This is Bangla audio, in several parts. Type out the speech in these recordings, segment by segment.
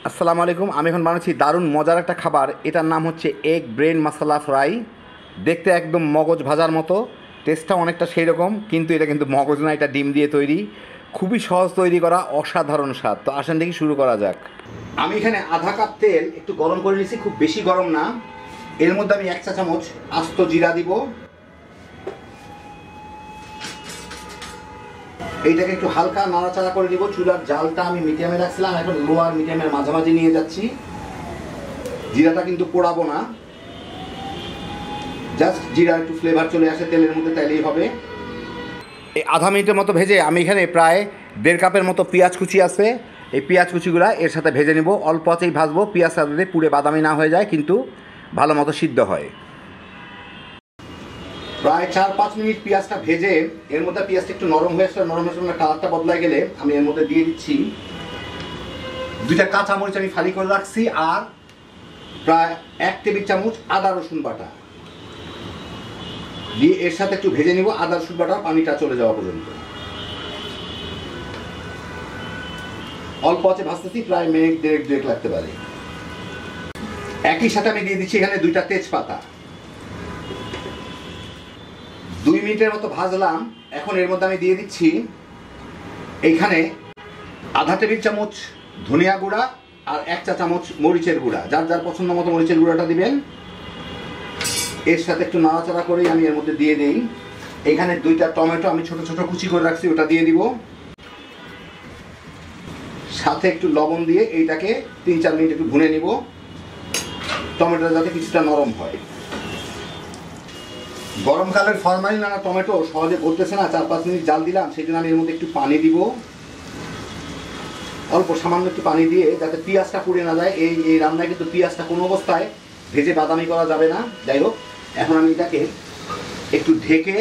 আসসালামু আলাইকুম। আমি এখন বানাচ্ছি দারুণ মজার একটা খাবার। এটার নাম হচ্ছে এগ ব্রেন মশলা ফ্রাই। দেখতে একদম মগজ ভাজার মতো, টেস্টটা অনেকটা সেই রকম, কিন্তু এটা কিন্তু মগজ না, এটা ডিম দিয়ে তৈরি। খুবই সহজ তৈরি করা, অসাধারণ স্বাদ। তো আসেন দেখি শুরু করা যাক। আমি এখানে আধা কাপ তেল একটু গরম করে নিয়েছি, খুব বেশি গরম না। এর মধ্যে আমি 1 চা চামচ আস্ত জিরা দিব। এইটাকে একটু হালকা নাড়াচাড়া করে দিব। চুলার জালটা আমি মিডিয়ামে রাখছিলাম, এখন লো আর মিডিয়ামের মাঝামাঝি নিয়ে যাচ্ছি। জিরাটা কিন্তু পোড়াবো না, জাস্ট জিরা একটু ফ্লেভার চলে আসে তেলের মধ্যে, তাইলেই হবে। এই আধা মিনিটের মতো ভেজে আমি এখানে প্রায় 1.5 কাপের মতো পেঁয়াজ কুচি আছে, এই পেঁয়াজ কুচিগুলো এর সাথে ভেজে নিব। অল্প আঁচেই ভাজবো, পেঁয়াজ সাথে পুড়ে বাদামি না হয়ে যায়, কিন্তু ভালো মতো সিদ্ধ হয়। প্রায় 4-5 মিনিট পেঁয়াজটা ভেজে এর মধ্যে পেঁয়াজটা একটু নরম হয়ে আসলে, নরম হয়ে কালারটা বদলায় গেলে আমি এর মধ্যে দিয়ে দিচ্ছি 2টা কাঁচামরিচ আমি ফালি করে রাখছি, আর প্রায় 1 টেবিল চামচ আদা রসুন বাটা দিয়ে এর সাথে একটু ভেজে নিব। আদা রসুন বাটা পানিটা চলে যাওয়া পর্যন্ত অল্প আছে ভাজতেছি, প্রায় মিনিট 1.5 লাগতে পারে। একই সাথে আমি দিয়ে দিচ্ছি এখানে 2টা তেজপাতা। 2 মিনিটের মতো ভাজলাম। এখন এর মধ্যে আমি দিয়ে দিচ্ছি এইখানে আধা টেবিল চামচ ধনিয়া গুঁড়া আর 1 চা চামচ মরিচের গুঁড়া। যার যার পছন্দ মতো মরিচের গুঁড়াটা দিবেন। এর সাথে একটু নাড়াচাড়া করেই আমি এর মধ্যে দিয়ে দিই এইখানে 2টা টমেটো আমি ছোট ছোট কুচি করে রাখছি, ওটা দিয়ে দিব। সাথে একটু লবণ দিয়ে এইটাকে 3-4 মিনিট একটু ভুনে নিব, টমেটোটা যাতে কিছুটা নরম হয়। গরমকালের ফরমালিন আনা টমেটো সহজে গলতেছে না, 4-5 মিনিট জাল দিলাম, সেই জন্য আমি এর মধ্যে একটু পানি দিব। অল্প সামান্য একটু পানি দিয়ে, যাতে পেঁয়াজটা পুড়ে না যায়। এই রান্নায় কিন্তু পেঁয়াজটা কোনো অবস্থায় ভেজে বাদামি করা যাবে না। যাই হোক, এখন আমি এটাকে একটু ঢেকে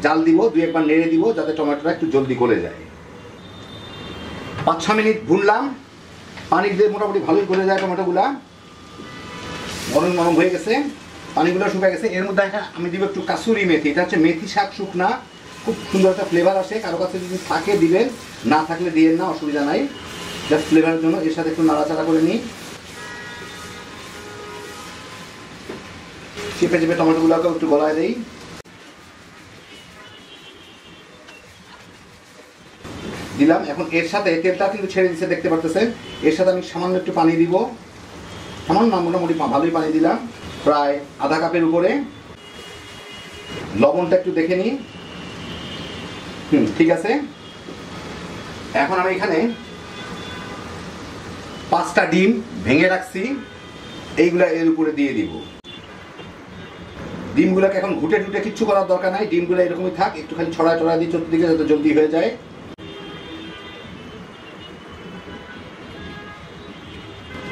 জাল দিব, 2-1 বার নেড়ে দিব, যাতে টমেটোটা একটু জলদি গলে যায়। 5-6 মিনিট ভুনলাম, পানি দিয়ে মোটামুটি ভালোই গলে যায় টমেটোগুলা। নরম নরম হয়ে গেছে, পানিগুলো শুকিয়ে গেছে। এর মধ্যে আমি দিব একটু কাসুরি মেথি। এটা হচ্ছে মেথি শাক শুকনা, খুব সুন্দর একটা ফ্লেভার আসে। কারো কাছে যদি থাকে দিবেন, না থাকলে দিয়েন না, অসুবিধা নাই, জাস্ট ফ্লেভারের জন্য। এর সাথে একটু নাড়াচাড়া করে নিই, চেপে চেপে টমেটোগুলোকে একটু গলায় দিই। দিলাম। এখন এর সাথে তেলটা কিন্তু ছেড়ে দিচ্ছে, দেখতে পারতেছেন। এর সাথে আমি সামান্য একটু পানি দিব, সামান্য, মোটামুটি ভালোই পানি দিলাম, প্রায় আধা কাপের উপরে। লবণটা একটু দেখে নিই, ঠিক আছে। এখন আমি এখানে 5টা ডিম ভেঙে রাখছি, এইগুলা এর উপরে দিয়ে দিব। ডিমগুলোকে এখন ঘুটে টুটে কিচ্ছু করার দরকার নাই, ডিমগুলো এরকমই থাক, একটু খালি ছড়ায় ছড়ায় দিই চতুর্দিকে, যাতে জলদি হয়ে যায়।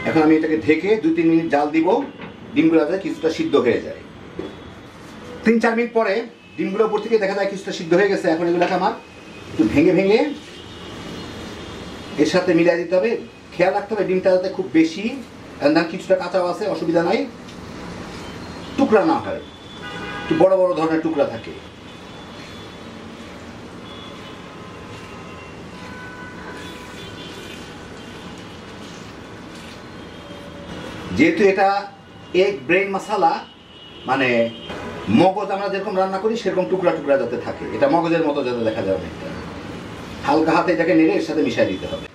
এখন আমি এটাকে ঢেকে 2-3 মিনিট জাল দিব, ডিমগুলো যাতে কিছুটা সিদ্ধ হয়ে যায়। 3-4 মিনিট পরে ডিমগুলো উপর থেকে দেখা যায় কিছুটা সিদ্ধ হয়ে গেছে। এখন এগুলোকে আমার একটু ভেঙে ভেঙে এর সাথে মিলাই দিতে হবে। খেয়াল রাখতে হবে ডিমটা যাতে খুব বেশি, কিছুটা কাঁচাও আছে, অসুবিধা নাই, টুকরা না হয়, একটু বড় বড় ধরনের টুকরা থাকে। যেহেতু এটা এগ ব্রেন মশলা, মানে মগজ আমরা যেরকম রান্না করি সেরকম টুকরা টুকরা যাতে থাকে, এটা মগজের মতো যাতে দেখা যায় অনেকটা। হালকা হাতে এটাকে নেড়ে এর সাথে মিশিয়ে দিতে হবে।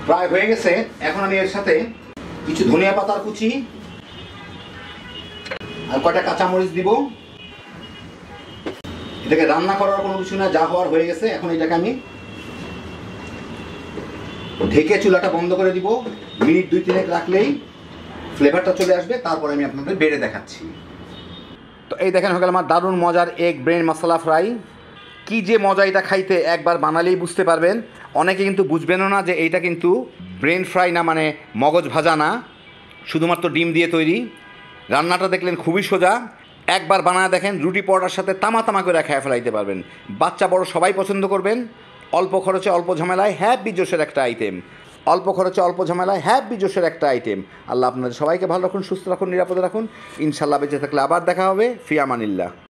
প্রায় হয়ে গেছে। এখন আমি এর সাথে কিছু ধনিয়া পাতার কুচি আর কয়টা কাঁচামরিচ দিব। এটাকে রান্না করার কোনো কিছু না, যা হওয়ার হয়ে গেছে। এখন এটাকে আমি ঢেকে চুলাটা বন্ধ করে দিব, মিনিট 2-3 রাখলেই ফ্লেভারটা চলে আসবে। তারপরে আমি আপনাদের বেড়ে দেখাচ্ছি। তো এই দেখেন, হয়ে গেল আমার দারুণ মজার এগ ব্রেন মশলা ফ্রাই। কি যে মজা এটা খাইতে, একবার বানালেই বুঝতে পারবেন। অনেকে কিন্তু বুঝবেনও না যে এইটা কিন্তু ব্রেন ফ্রাই না, মানে মগজ ভাজা না, শুধুমাত্র ডিম দিয়ে তৈরি। রান্নাটা দেখলেন খুবই সোজা, একবার বানায় দেখেন, রুটি পরোটার সাথে তামা তামা করে খেয়ে ফেলাইতে পারবেন। বাচ্চা বড় সবাই পছন্দ করবেন। অল্প খরচে অল্প ঝামেলায় হ্যাপি জোশের একটা আইটেম, অল্প খরচে অল্প ঝামেলায় হ্যাপি জোশের একটা আইটেম। আল্লাহ আপনাদের সবাইকে ভালো রাখুন, সুস্থ রাখুন, নিরাপদে রাখুন। ইনশাল্লাহ বেঁচে থাকলে আবার দেখা হবে। ফি আমানিল্লাহ।